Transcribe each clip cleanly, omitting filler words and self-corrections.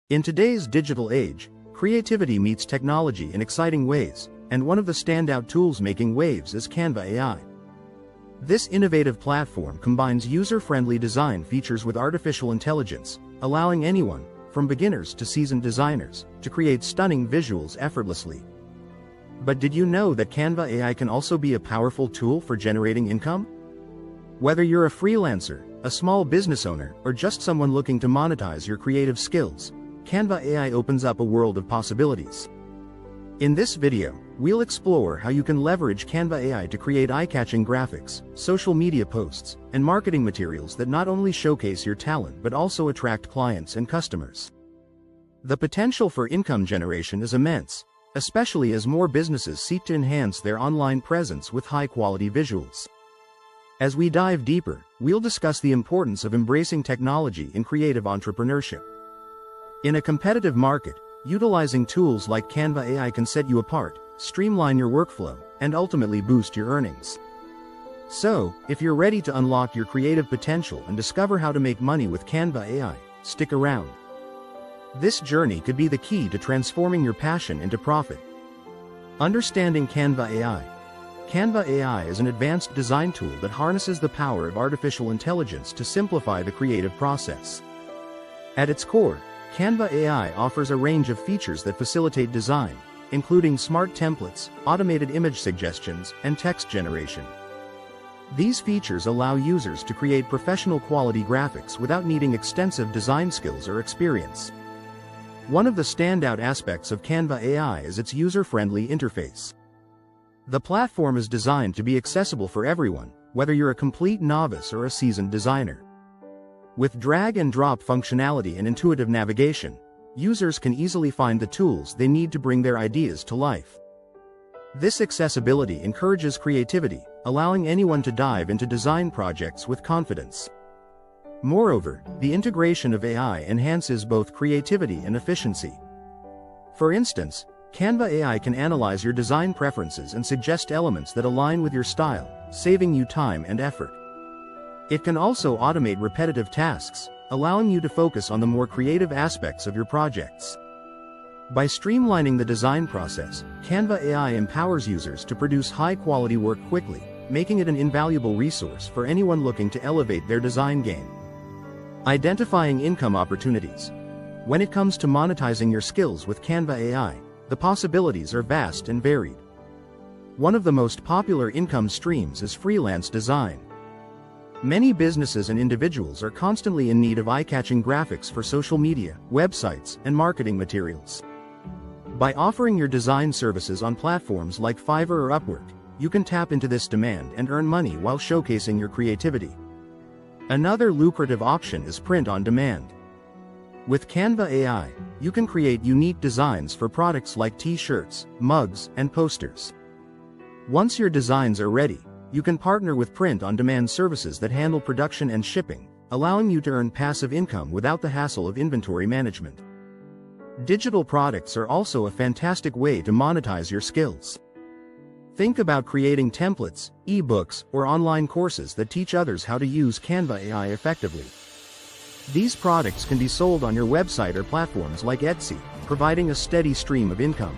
In today's digital age, creativity meets technology in exciting ways, and one of the standout tools making waves is Canva AI. This innovative platform combines user-friendly design features with artificial intelligence, allowing anyone, from beginners to seasoned designers, to create stunning visuals effortlessly. But did you know that Canva AI can also be a powerful tool for generating income? Whether you're a freelancer, a small business owner, or just someone looking to monetize your creative skills, Canva AI opens up a world of possibilities. In this video, we'll explore how you can leverage Canva AI to create eye-catching graphics, social media posts, and marketing materials that not only showcase your talent but also attract clients and customers. The potential for income generation is immense, especially as more businesses seek to enhance their online presence with high-quality visuals. As we dive deeper, we'll discuss the importance of embracing technology in creative entrepreneurship. In a competitive market, utilizing tools like Canva AI can set you apart, streamline your workflow, and ultimately boost your earnings. So, if you're ready to unlock your creative potential and discover how to make money with Canva AI, stick around. This journey could be the key to transforming your passion into profit. Understanding Canva AI. Canva AI is an advanced design tool that harnesses the power of artificial intelligence to simplify the creative process. At its core, Canva AI offers a range of features that facilitate design, including smart templates, automated image suggestions, and text generation. These features allow users to create professional quality graphics without needing extensive design skills or experience. One of the standout aspects of Canva AI is its user-friendly interface. The platform is designed to be accessible for everyone, whether you're a complete novice or a seasoned designer. With drag-and-drop functionality and intuitive navigation, users can easily find the tools they need to bring their ideas to life. This accessibility encourages creativity, allowing anyone to dive into design projects with confidence. Moreover, the integration of AI enhances both creativity and efficiency. For instance, Canva AI can analyze your design preferences and suggest elements that align with your style, saving you time and effort. It can also automate repetitive tasks, allowing you to focus on the more creative aspects of your projects. By streamlining the design process, Canva AI empowers users to produce high-quality work quickly, making it an invaluable resource for anyone looking to elevate their design game. Identifying income opportunities. When it comes to monetizing your skills with Canva AI, the possibilities are vast and varied. One of the most popular income streams is freelance design. Many businesses and individuals are constantly in need of eye-catching graphics for social media, websites, and marketing materials. By offering your design services on platforms like Fiverr or Upwork, you can tap into this demand and earn money while showcasing your creativity. Another lucrative option is print on demand. With Canva AI, you can create unique designs for products like t-shirts, mugs, and posters. Once your designs are ready, you can partner with print-on-demand services that handle production and shipping, allowing you to earn passive income without the hassle of inventory management. Digital products are also a fantastic way to monetize your skills. Think about creating templates, ebooks, or online courses that teach others how to use Canva AI effectively. These products can be sold on your website or platforms like Etsy, providing a steady stream of income.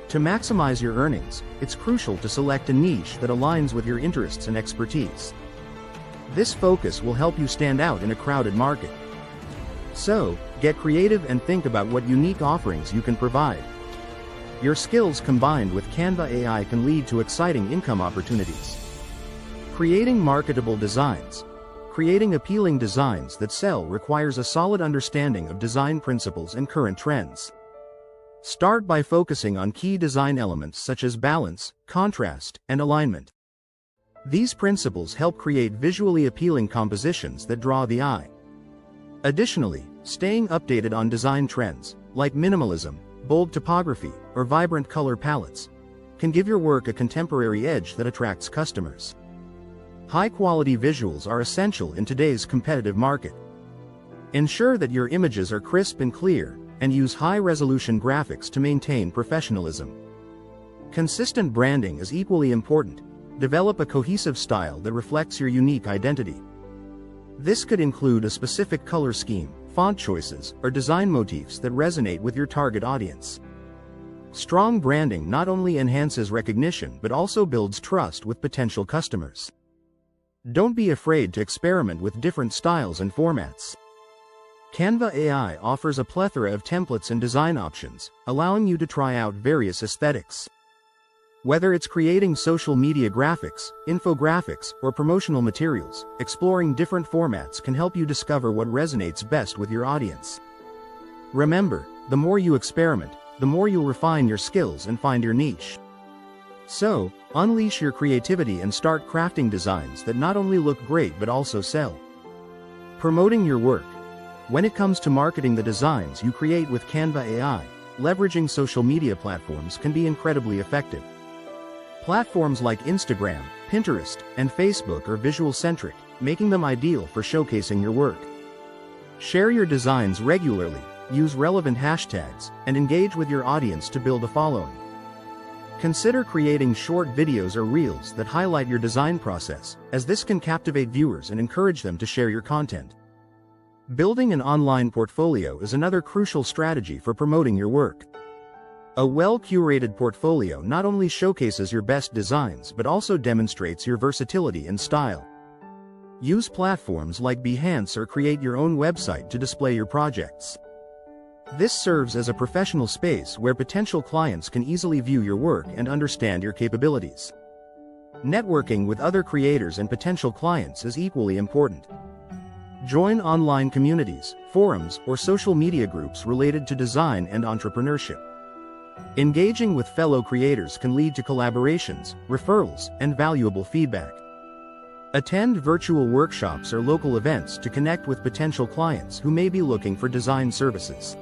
To maximize your earnings, it's crucial to select a niche that aligns with your interests and expertise. This focus will help you stand out in a crowded market. So, get creative and think about what unique offerings you can provide. Your skills combined with Canva AI can lead to exciting income opportunities. Creating marketable designs. Creating appealing designs that sell requires a solid understanding of design principles and current trends. Start by focusing on key design elements such as balance, contrast, and alignment. These principles help create visually appealing compositions that draw the eye. Additionally, staying updated on design trends, like minimalism, bold typography, or vibrant color palettes, can give your work a contemporary edge that attracts customers. High-quality visuals are essential in today's competitive market. Ensure that your images are crisp and clear, and use high-resolution graphics to maintain professionalism. Consistent branding is equally important. Develop a cohesive style that reflects your unique identity. This could include a specific color scheme, font choices, or design motifs that resonate with your target audience. Strong branding not only enhances recognition but also builds trust with potential customers. Don't be afraid to experiment with different styles and formats. Canva AI offers a plethora of templates and design options, allowing you to try out various aesthetics. Whether it's creating social media graphics, infographics, or promotional materials, exploring different formats can help you discover what resonates best with your audience. Remember, the more you experiment, the more you'll refine your skills and find your niche. So, unleash your creativity and start crafting designs that not only look great but also sell. Promoting your work. When it comes to marketing the designs you create with Canva AI, leveraging social media platforms can be incredibly effective. Platforms like Instagram, Pinterest, and Facebook are visual-centric, making them ideal for showcasing your work. Share your designs regularly, use relevant hashtags, and engage with your audience to build a following. Consider creating short videos or reels that highlight your design process, as this can captivate viewers and encourage them to share your content. Building an online portfolio is another crucial strategy for promoting your work. A well-curated portfolio not only showcases your best designs but also demonstrates your versatility and style. Use platforms like Behance or create your own website to display your projects. This serves as a professional space where potential clients can easily view your work and understand your capabilities. Networking with other creators and potential clients is equally important. Join online communities, forums, or social media groups related to design and entrepreneurship. Engaging with fellow creators can lead to collaborations, referrals, and valuable feedback. Attend virtual workshops or local events to connect with potential clients who may be looking for design services.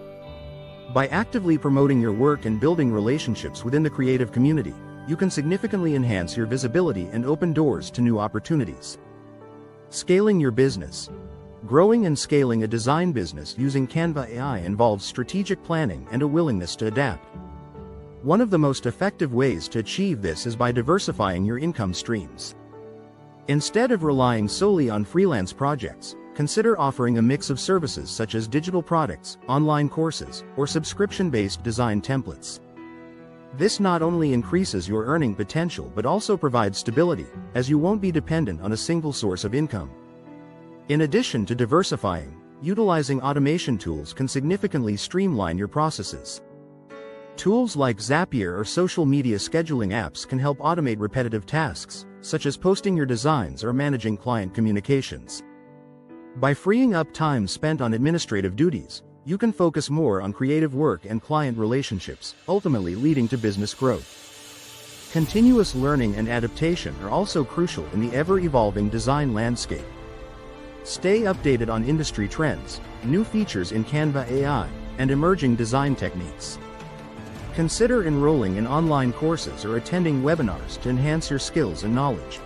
By actively promoting your work and building relationships within the creative community, you can significantly enhance your visibility and open doors to new opportunities. Scaling your business. Growing and scaling a design business using Canva AI involves strategic planning and a willingness to adapt. One of the most effective ways to achieve this is by diversifying your income streams. Instead of relying solely on freelance projects, consider offering a mix of services such as digital products, online courses, or subscription-based design templates. This not only increases your earning potential but also provides stability, as you won't be dependent on a single source of income. In addition to diversifying, utilizing automation tools can significantly streamline your processes. Tools like Zapier or social media scheduling apps can help automate repetitive tasks, such as posting your designs or managing client communications. By freeing up time spent on administrative duties, you can focus more on creative work and client relationships, ultimately leading to business growth. Continuous learning and adaptation are also crucial in the ever-evolving design landscape. Stay updated on industry trends, new features in Canva AI, and emerging design techniques. Consider enrolling in online courses or attending webinars to enhance your skills and knowledge.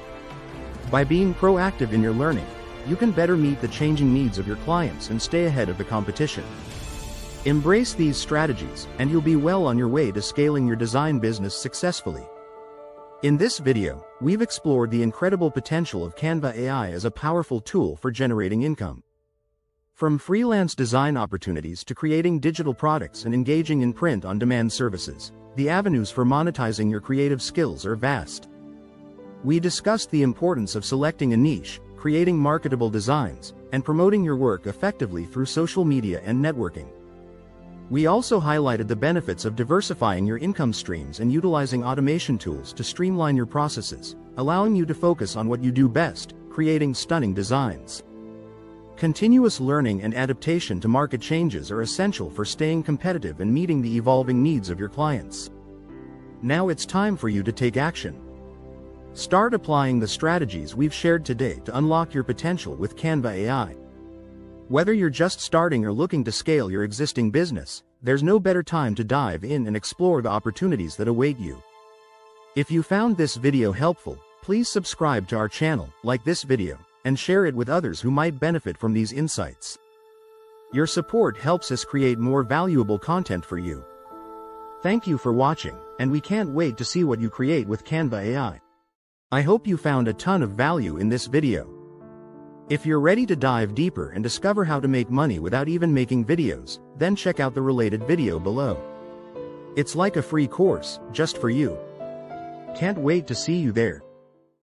By being proactive in your learning, you can better meet the changing needs of your clients and stay ahead of the competition. Embrace these strategies, and you'll be well on your way to scaling your design business successfully. In this video, we've explored the incredible potential of Canva AI as a powerful tool for generating income. From freelance design opportunities to creating digital products and engaging in print-on-demand services, the avenues for monetizing your creative skills are vast. We discussed the importance of selecting a niche, creating marketable designs, and promoting your work effectively through social media and networking. We also highlighted the benefits of diversifying your income streams and utilizing automation tools to streamline your processes, allowing you to focus on what you do best, creating stunning designs. Continuous learning and adaptation to market changes are essential for staying competitive and meeting the evolving needs of your clients. Now it's time for you to take action. Start applying the strategies we've shared today to unlock your potential with Canva AI. Whether you're just starting or looking to scale your existing business, there's no better time to dive in and explore the opportunities that await you. If you found this video helpful, please subscribe to our channel, like this video, and share it with others who might benefit from these insights. Your support helps us create more valuable content for you. Thank you for watching, and we can't wait to see what you create with Canva AI. I hope you found a ton of value in this video. If you're ready to dive deeper and discover how to make money without even making videos, then check out the related video below. It's like a free course, just for you. Can't wait to see you there.